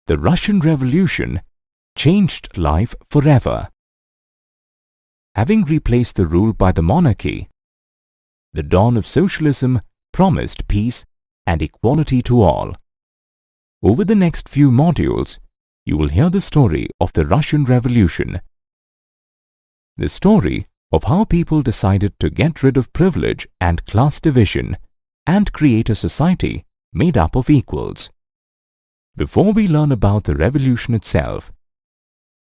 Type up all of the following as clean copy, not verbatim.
The Russian Revolution changed life forever. Having replaced the rule by the monarchy, the dawn of socialism promised peace and equality to all. Over the next few modules, you will hear the story of the Russian Revolution. The story of how people decided to get rid of privilege and class division and create a society made up of equals. Before we learn about the revolution itself,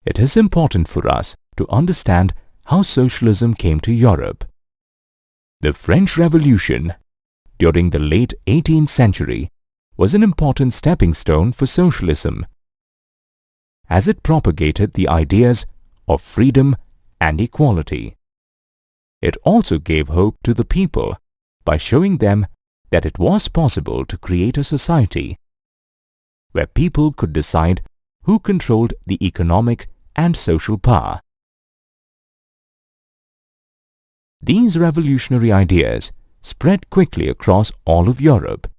it is important for us to understand how socialism came to Europe. The French Revolution during the late 18th century was an important stepping stone for socialism, as it propagated the ideas of freedom and equality. It also gave hope to the people by showing them that it was possible to create a society where people could decide who controlled the economic and social power. These revolutionary ideas spread quickly across all of Europe.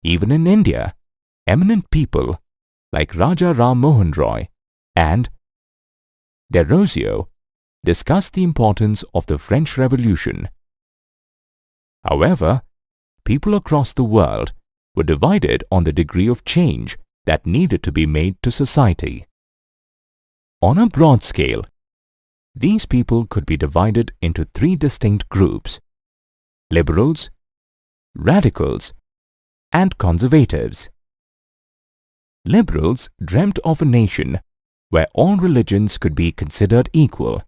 Even in India, eminent people like Raja Ram Mohan Roy and Desrosiers discussed the importance of the French Revolution. However, people across the world were divided on the degree of change that needed to be made to society. On a broad scale, these people could be divided into three distinct groups: liberals, radicals, and conservatives. Liberals dreamt of a nation where all religions could be considered equal.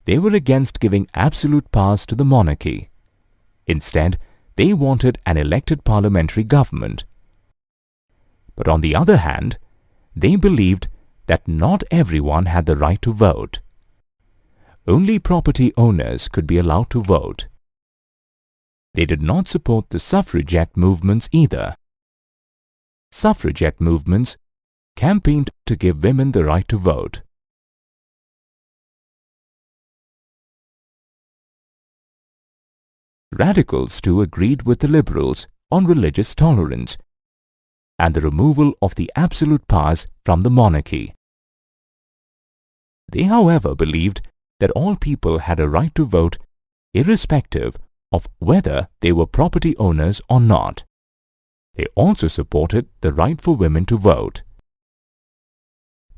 They were against giving absolute powers to the monarchy. Instead, they wanted an elected parliamentary government. But on the other hand, they believed that not everyone had the right to vote. Only property owners could be allowed to vote. They did not support the suffragette movements either. Suffragette movements campaigned to give women the right to vote. Radicals too agreed with the liberals on religious tolerance and the removal of the absolute powers from the monarchy. They, however, believed that all people had a right to vote irrespective of whether they were property owners or not. They also supported the right for women to vote.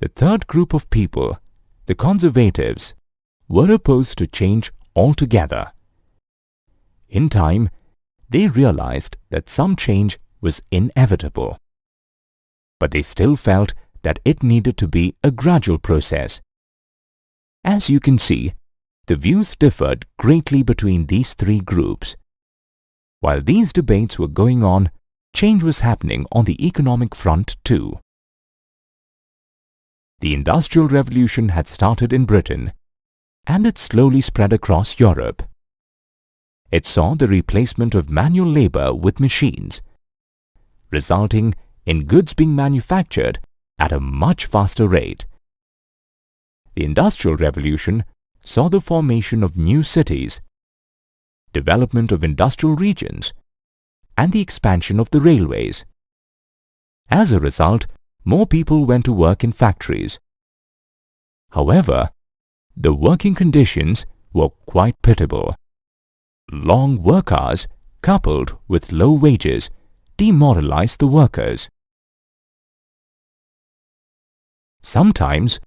The third group of people, the conservatives, were opposed to change altogether. In time, they realized that some change was inevitable. But they still felt that it needed to be a gradual process. As you can see, the views differed greatly between these three groups. While these debates were going on, change was happening on the economic front too. The Industrial Revolution had started in Britain, and it slowly spread across Europe. It saw the replacement of manual labor with machines, resulting in goods being manufactured at a much faster rate. The Industrial Revolution saw the formation of new cities, development of industrial regions, and the expansion of the railways. As a result, more people went to work in factories. However, the working conditions were quite pitiable. Long work hours coupled with low wages demoralized the workers. Sometimes,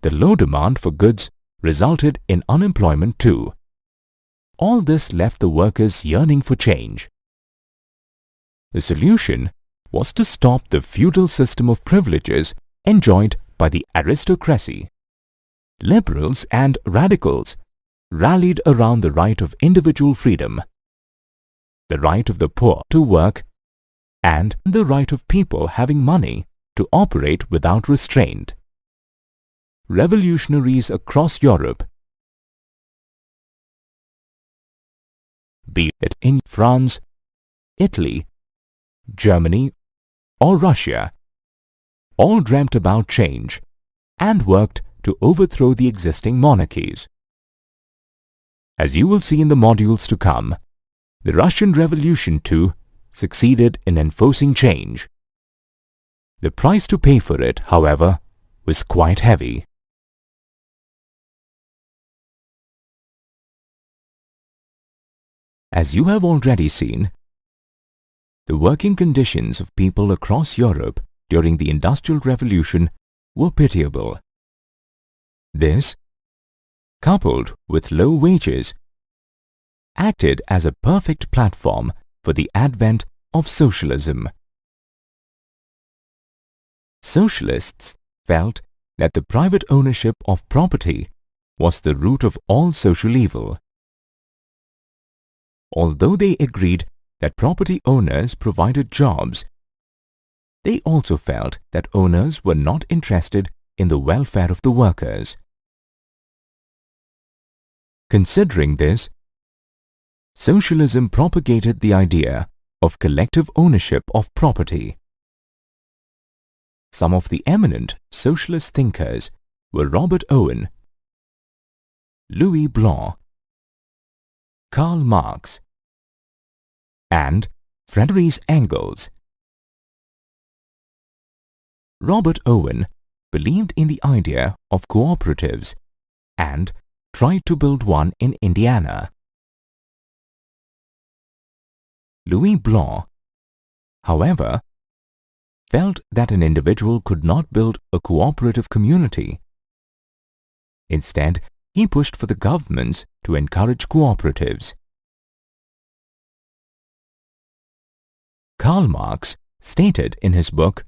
the low demand for goods resulted in unemployment too. All this left the workers yearning for change. The solution was to stop the feudal system of privileges enjoyed by the aristocracy. Liberals and radicals rallied around the right of individual freedom, the right of the poor to work, and the right of people having money to operate without restraint. Revolutionaries across Europe, be it in France, Italy, Germany, or Russia, all dreamt about change and worked to overthrow the existing monarchies. As you will see in the modules to come, The Russian Revolution too succeeded in enforcing change. The price to pay for it, however, was quite heavy. As you have already seen, the working conditions of people across Europe during the Industrial Revolution were pitiable. This, coupled with low wages, acted as a perfect platform for the advent of socialism. Socialists felt that the private ownership of property was the root of all social evil. Although they agreed that property owners provided jobs, they also felt that owners were not interested in the welfare of the workers. Considering this, socialism propagated the idea of collective ownership of property. Some of the eminent socialist thinkers were Robert Owen, Louis Blanc, Karl Marx, and Friedrich Engels. Robert Owen believed in the idea of cooperatives and tried to build one in Indiana. Louis Blanc, however, felt that an individual could not build a cooperative community. Instead, he pushed for the governments to encourage cooperatives. Karl Marx stated in his book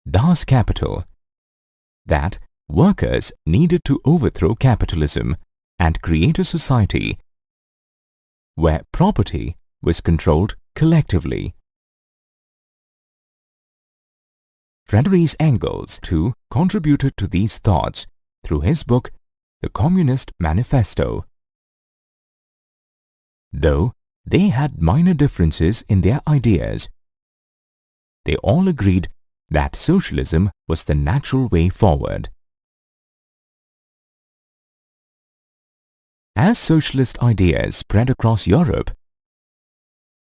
Das Kapital that workers needed to overthrow capitalism and create a society where property was controlled collectively. Friedrich Engels, too, contributed to these thoughts through his book The Communist Manifesto. Though they had minor differences in their ideas, they all agreed that socialism was the natural way forward. As socialist ideas spread across Europe,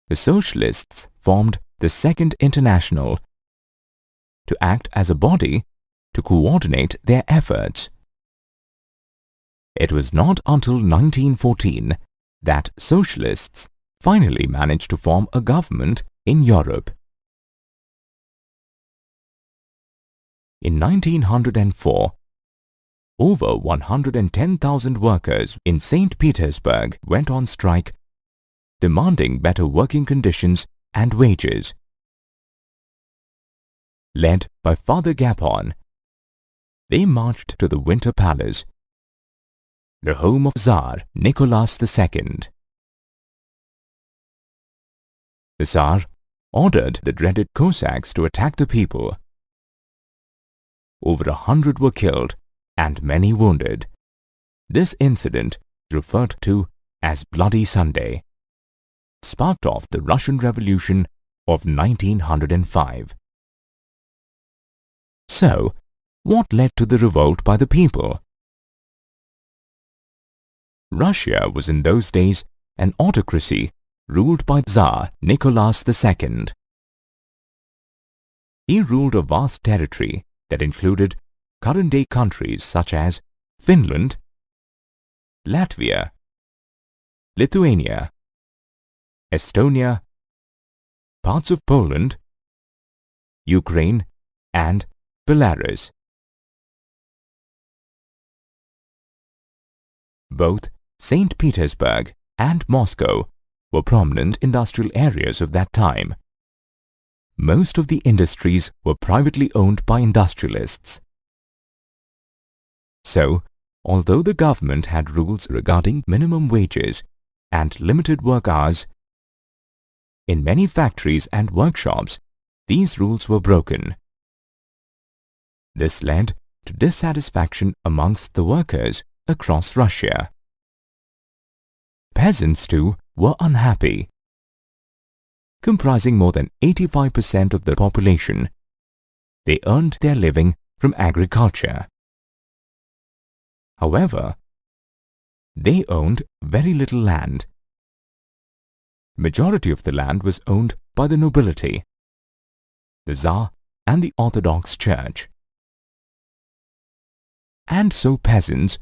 the socialists formed the Second International to act as a body to coordinate their efforts. It was not until 1914 that socialists finally managed to form a government in Europe. In 1904, over 110,000 workers in St. Petersburg went on strike, demanding better working conditions and wages. Led by Father Gapon, they marched to the Winter Palace, the home of Tsar Nicholas II. The Tsar ordered the dreaded Cossacks to attack the people. Over 100 were killed and many wounded. This incident, referred to as Bloody Sunday, sparked off the Russian Revolution of 1905. So, what led to the revolt by the people? Russia was in those days an autocracy ruled by Tsar Nicholas II. He ruled a vast territory that included current-day countries such as Finland, Latvia, Lithuania, Estonia, parts of Poland, Ukraine, and Belarus. Both St. Petersburg and Moscow were prominent industrial areas of that time. Most of the industries were privately owned by industrialists. So, although the government had rules regarding minimum wages and limited work hours, in many factories and workshops, these rules were broken. This led to dissatisfaction amongst the workers across Russia. Peasants, too, were unhappy. Comprising more than 85% of the population, they earned their living from agriculture. However, they owned very little land. majority of the land was owned by the nobility, the Tsar and the Orthodox Church. And so peasants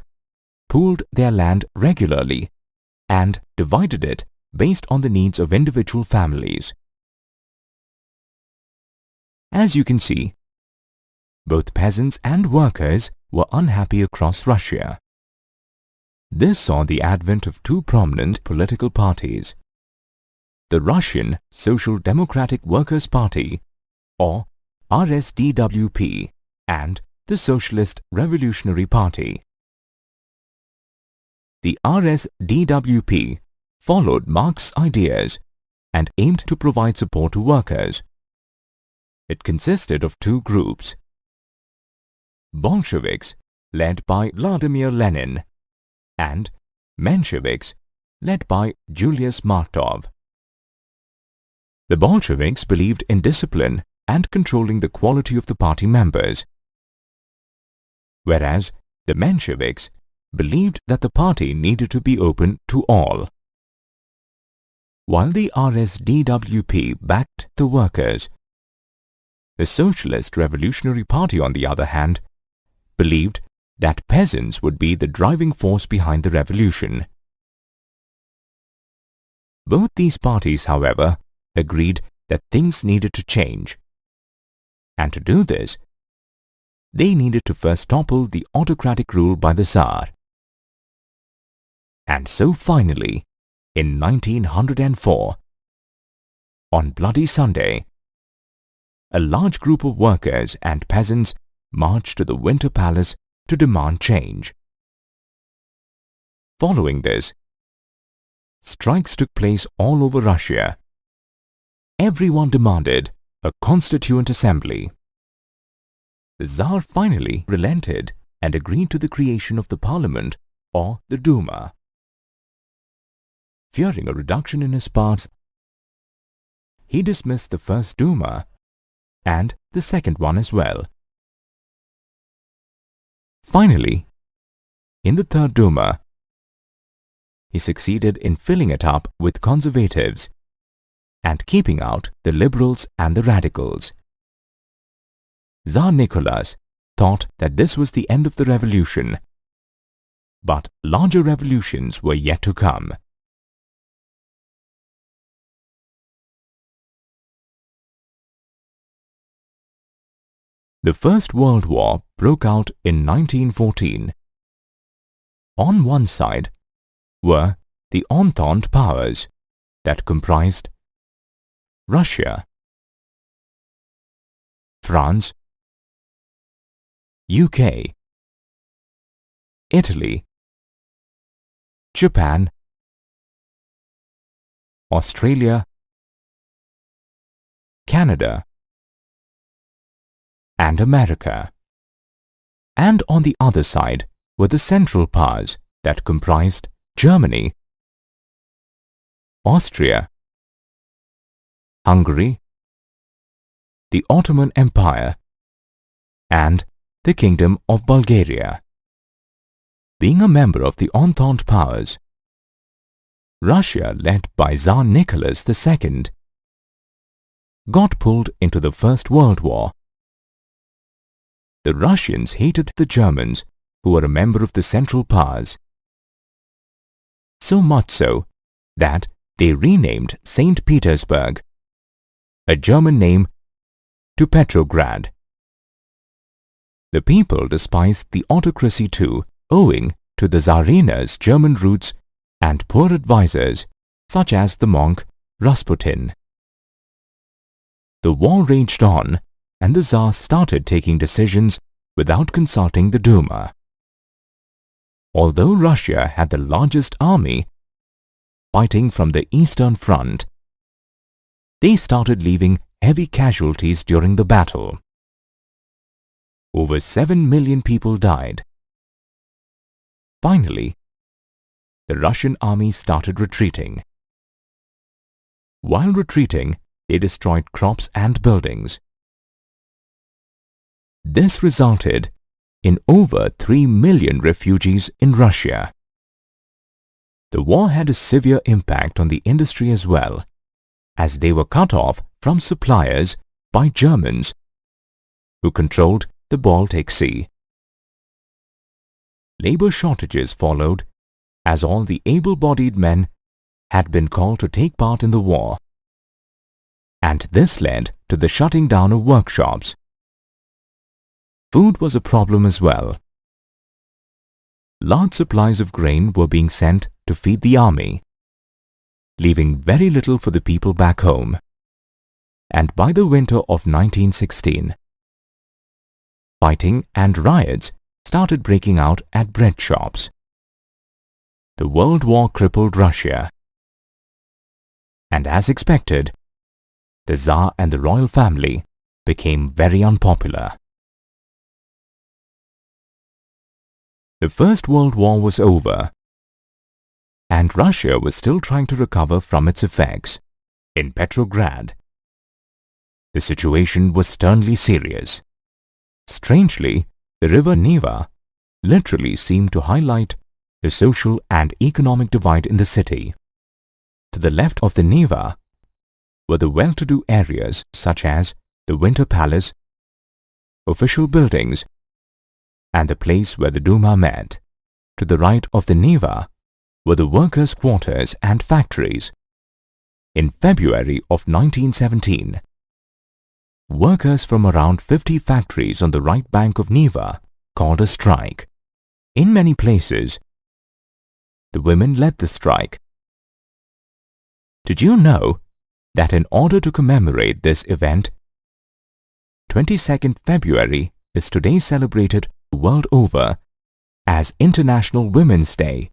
pooled their land regularly and divided it based on the needs of individual families. As you can see, both peasants and workers were unhappy across Russia. This saw the advent of two prominent political parties: the Russian Social Democratic Workers' Party, or RSDWP, and the Socialist Revolutionary Party. The RSDWP followed Marx's ideas and aimed to provide support to workers. It consisted of two groups: Bolsheviks, led by Vladimir Lenin, and Mensheviks, led by Julius Markov. The Bolsheviks believed in discipline and controlling the quality of the party members, whereas the Mensheviks believed that the party needed to be open to all. While the RSDWP backed the workers, the Socialist Revolutionary Party, on the other hand, believed that peasants would be the driving force behind the revolution. Both these parties, however, agreed that things needed to change. And to do this, they needed to first topple the autocratic rule by the Tsar. And so finally, in 1904, on Bloody Sunday, a large group of workers and peasants marched to the Winter Palace to demand change. Following this, strikes took place all over Russia. Everyone demanded a constituent assembly. The Tsar finally relented and agreed to the creation of the Parliament, or the Duma. Fearing a reduction in his powers, he dismissed the first Duma and the second one as well. Finally, in the third Duma, he succeeded in filling it up with conservatives and keeping out the liberals and the radicals. Tsar Nicholas thought that this was the end of the revolution, but larger revolutions were yet to come. The First World War broke out in 1914. On one side were the Entente powers that comprised Russia, France, UK, Italy, Japan, Australia, Canada, and America. And on the other side were the Central powers that comprised Germany, Austria, Hungary, the Ottoman Empire, and the Kingdom of Bulgaria. Being a member of the Entente powers, Russia, led by Tsar Nicholas II, got pulled into the First World War. The Russians hated the Germans, who were a member of the Central powers, so much so that they renamed St. Petersburg, a German name, to Petrograd. The people despised the autocracy too, owing to the Tsarina's German roots and poor advisors such as the monk Rasputin. The war raged on, and the Tsar started taking decisions without consulting the Duma. Although Russia had the largest army fighting from the Eastern Front, they started leaving heavy casualties during the battle. Over 7 million people died. Finally, the Russian army started retreating. While retreating, they destroyed crops and buildings. This resulted in over 3 million refugees in Russia. The war had a severe impact on the industry as well, as they were cut off from suppliers by Germans who controlled the Baltic Sea. Labor shortages followed, as all the able-bodied men had been called to take part in the war, and this led to the shutting down of workshops. Food was a problem as well. Large supplies of grain were being sent to feed the army, leaving very little for the people back home. And by the winter of 1916, fighting and riots started breaking out at bread shops. The World War crippled Russia, and as expected, the Tsar and the royal family became very unpopular. The First World War was over, and Russia was still trying to recover from its effects. In Petrograd, the situation was sternly serious. Strangely, the river Neva literally seemed to highlight the social and economic divide in the city. To the left of the Neva were the well-to-do areas such as the Winter Palace, official buildings, and the place where the Duma met. To the right of the Neva were the workers' quarters and factories. In February of 1917, workers from around 50 factories on the right bank of Neva called a strike. In many places, the women led the strike. Did you know that in order to commemorate this event, 22nd February is today celebrated the world over as International Women's Day?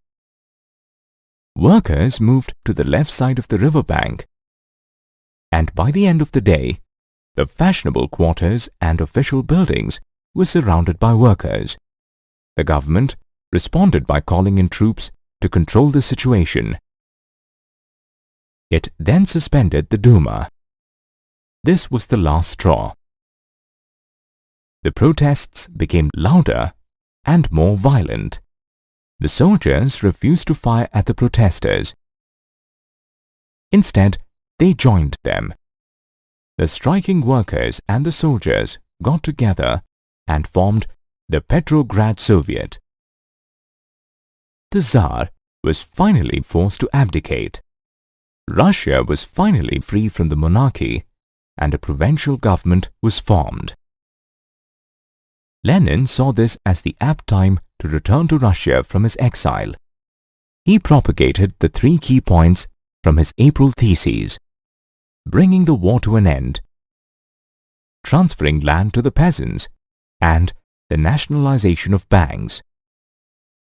Workers moved to the left side of the riverbank, and by the end of the day, the fashionable quarters and official buildings were surrounded by workers. The government responded by calling in troops to control the situation. It then suspended the Duma. This was the last straw. The protests became louder and more violent. The soldiers refused to fire at the protesters. Instead, they joined them. The striking workers and the soldiers got together and formed the Petrograd Soviet. The Tsar was finally forced to abdicate. Russia was finally free from the monarchy, and a provincial government was formed. Lenin saw this as the apt time to return to Russia from his exile. He propagated the 3 key points from his April theses: bringing the war to an end, transferring land to the peasants, and the nationalization of banks.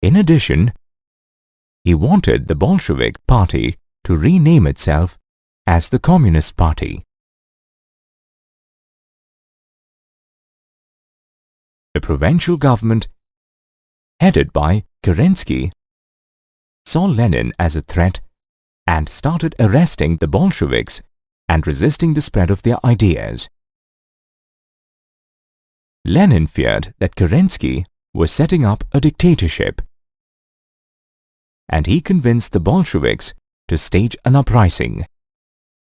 In addition, he wanted the Bolshevik Party to rename itself as the Communist Party. The provincial government, headed by Kerensky, saw Lenin as a threat and started arresting the Bolsheviks and resisting the spread of their ideas. Lenin feared that Kerensky was setting up a dictatorship, and he convinced the Bolsheviks to stage an uprising.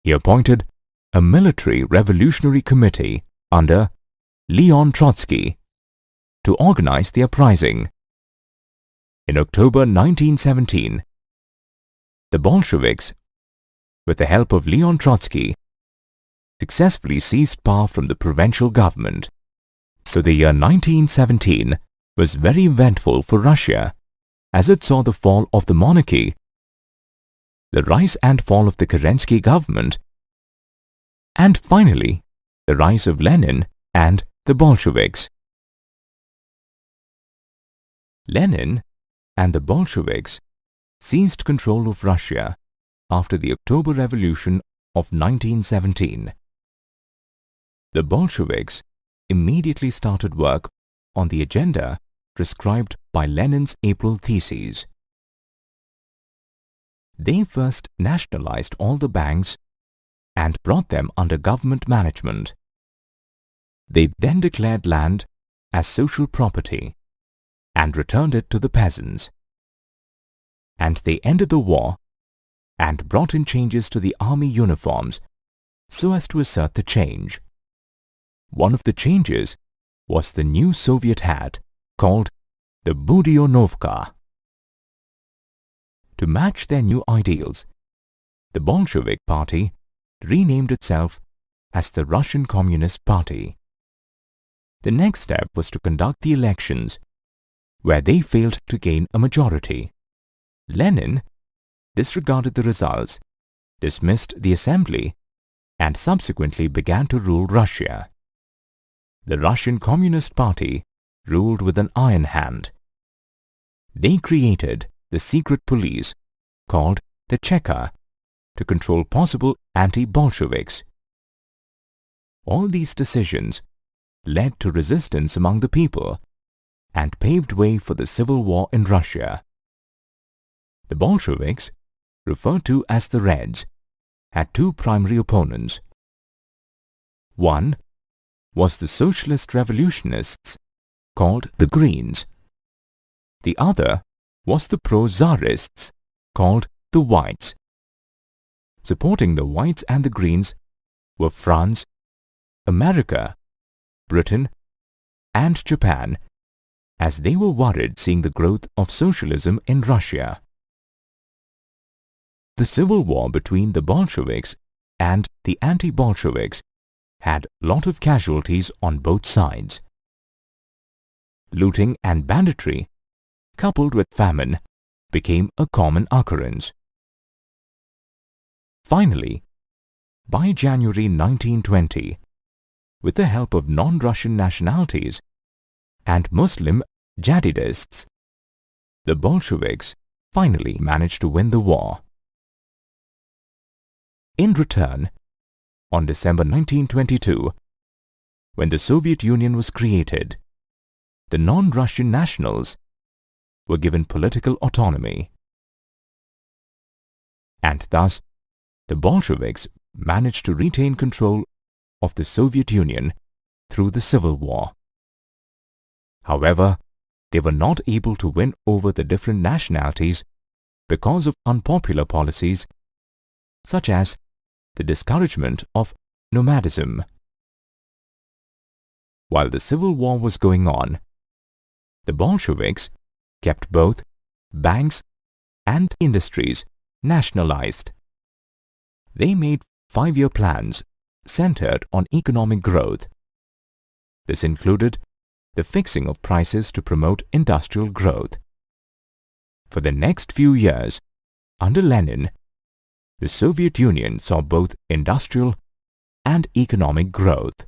He appointed a military revolutionary committee under Leon Trotsky to organize the uprising. In October 1917, the Bolsheviks, with the help of Leon Trotsky, successfully seized power from the provincial government. So the year 1917 was very eventful for Russia, as it saw the fall of the monarchy, the rise and fall of the Kerensky government, and finally the rise of Lenin and the Bolsheviks. Lenin and the Bolsheviks seized control of Russia after the October Revolution of 1917. The Bolsheviks immediately started work on the agenda prescribed by Lenin's April theses. They first nationalized all the banks and brought them under government management. They then declared land as social property and returned it to the peasants. and they ended the war and brought in changes to the army uniforms so as to assert the change. One of the changes was the new Soviet hat called the Budyonovka. To match their new ideals, the Bolshevik Party renamed itself as the Russian Communist Party. The next step was to conduct the elections, where they failed to gain a majority. Lenin disregarded the results, dismissed the assembly, and subsequently began to rule Russia. The Russian Communist Party ruled with an iron hand. They created the secret police called the Cheka to control possible anti-Bolsheviks. All these decisions led to resistance among the people and paved way for the civil war in Russia. The Bolsheviks, referred to as the Reds, had two primary opponents. One was the socialist revolutionists called the Greens. The other was the pro-Tsarists called the Whites. Supporting the Whites and the Greens were France, America, Britain, and Japan, as they were worried seeing the growth of socialism in Russia. The civil war between the Bolsheviks and the anti-Bolsheviks had a lot of casualties on both sides. Looting and banditry, coupled with famine, became a common occurrence. Finally, by January 1920, with the help of non-Russian nationalities and Muslim jihadists, the Bolsheviks finally managed to win the war. In return, on December 1922, when the Soviet Union was created, the non-Russian nationals were given political autonomy. And thus, the Bolsheviks managed to retain control of the Soviet Union through the Civil War. However, they were not able to win over the different nationalities because of unpopular policies such as the discouragement of nomadism. While the Civil War was going on, the Bolsheviks kept both banks and industries nationalized. They made 5-year plans centered on economic growth. This included the fixing of prices to promote industrial growth. For the next few years, under Lenin, the Soviet Union saw both industrial and economic growth.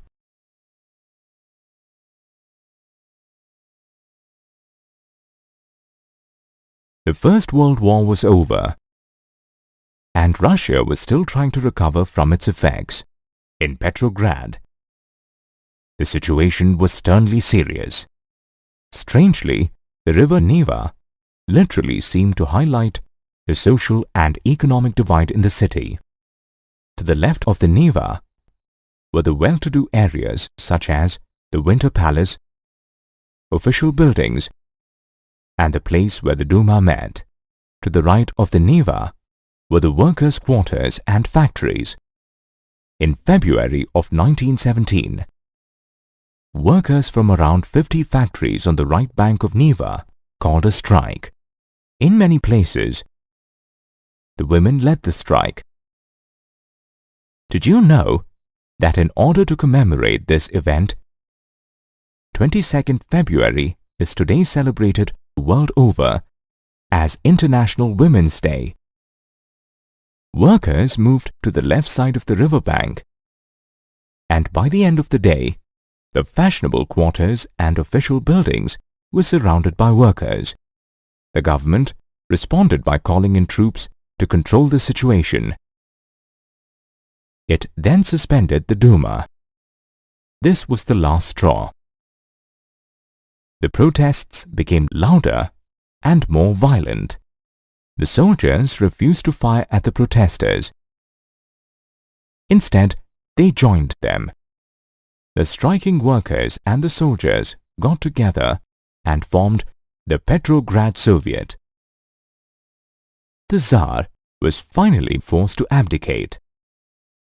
The First World War was over, and Russia was still trying to recover from its effects. In Petrograd, the situation was sternly serious. Strangely, the river Neva literally seemed to highlight the social and economic divide in the city. To the left of the Neva were the well-to-do areas such as the Winter Palace, official buildings, and the place where the Duma met. To the right of the Neva were the workers' quarters and factories. In February of 1917, workers from around 50 factories on the right bank of Neva called a strike. In many places, the women led the strike. Did you know that in order to commemorate this event, 22nd February is today celebrated the world over as International Women's Day? Workers moved to the left side of the riverbank, and by the end of the day, the fashionable quarters and official buildings were surrounded by workers. The government responded by calling in troops to control the situation. It then suspended the Duma. This was the last straw. The protests became louder and more violent. The soldiers refused to fire at the protesters. Instead, they joined them. The striking workers and the soldiers got together and formed the Petrograd Soviet. the Tsar was finally forced to abdicate.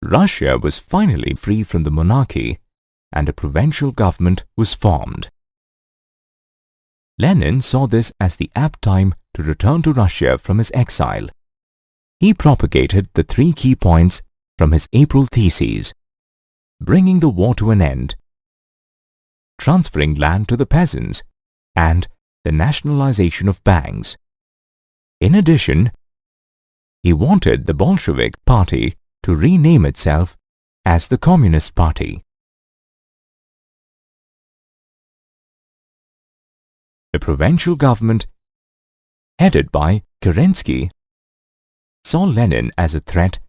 Russia was finally free from the monarchy and a provincial government was formed. Lenin saw this as the apt time to return to Russia from his exile. He propagated the 3 key points from his April theses: bringing the war to an end, transferring land to the peasants, and the nationalization of banks. In addition, he wanted the Bolshevik Party to rename itself as the Communist Party. The provincial government, headed by Kerensky, saw Lenin as a threat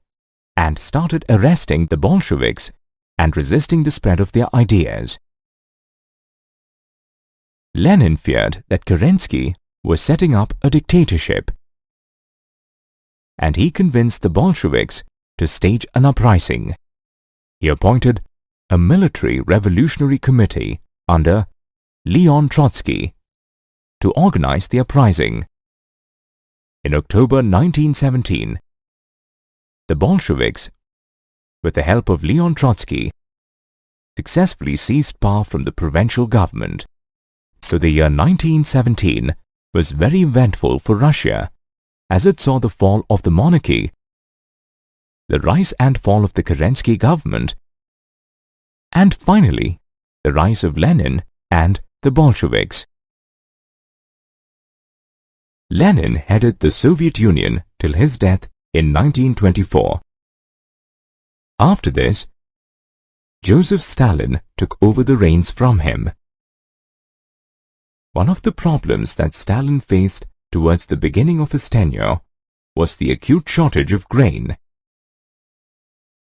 and started arresting the Bolsheviks and resisting the spread of their ideas. Lenin feared that Kerensky was setting up a dictatorship, and he convinced the Bolsheviks to stage an uprising. He appointed a military revolutionary committee under Leon Trotsky to organize the uprising. In October 1917, the Bolsheviks, with the help of Leon Trotsky, successfully seized power from the provincial government. So the year 1917 was very eventful for Russia, as it saw the fall of the monarchy, the rise and fall of the Kerensky government, and finally the rise of Lenin and the Bolsheviks. Lenin headed the Soviet Union till his death in 1924. After this, Joseph Stalin took over the reins from him. One of the problems that Stalin faced towards the beginning of his tenure was the acute shortage of grain.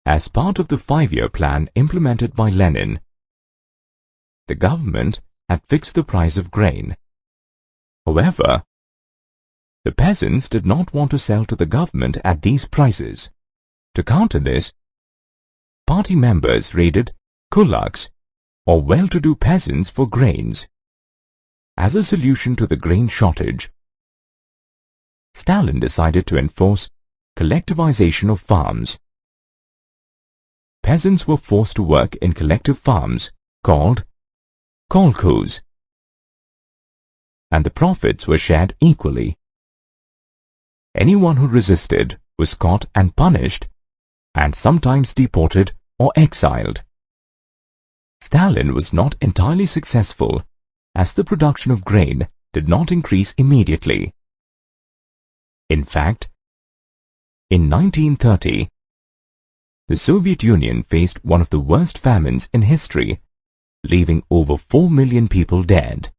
As part of the 5-year plan implemented by Lenin, the government had fixed the price of grain. However, the peasants did not want to sell to the government at these prices. To counter this, party members raided kulaks, or well-to-do peasants, for grains. As a solution to the grain shortage, Stalin decided to enforce collectivization of farms. Peasants were forced to work in collective farms called kolkhozs, and the profits were shared equally. Anyone who resisted was caught and punished, and sometimes deported or exiled. Stalin was not entirely successful, as the production of grain did not increase immediately. In fact, in 1930, the Soviet Union faced one of the worst famines in history, leaving over 4 million people dead.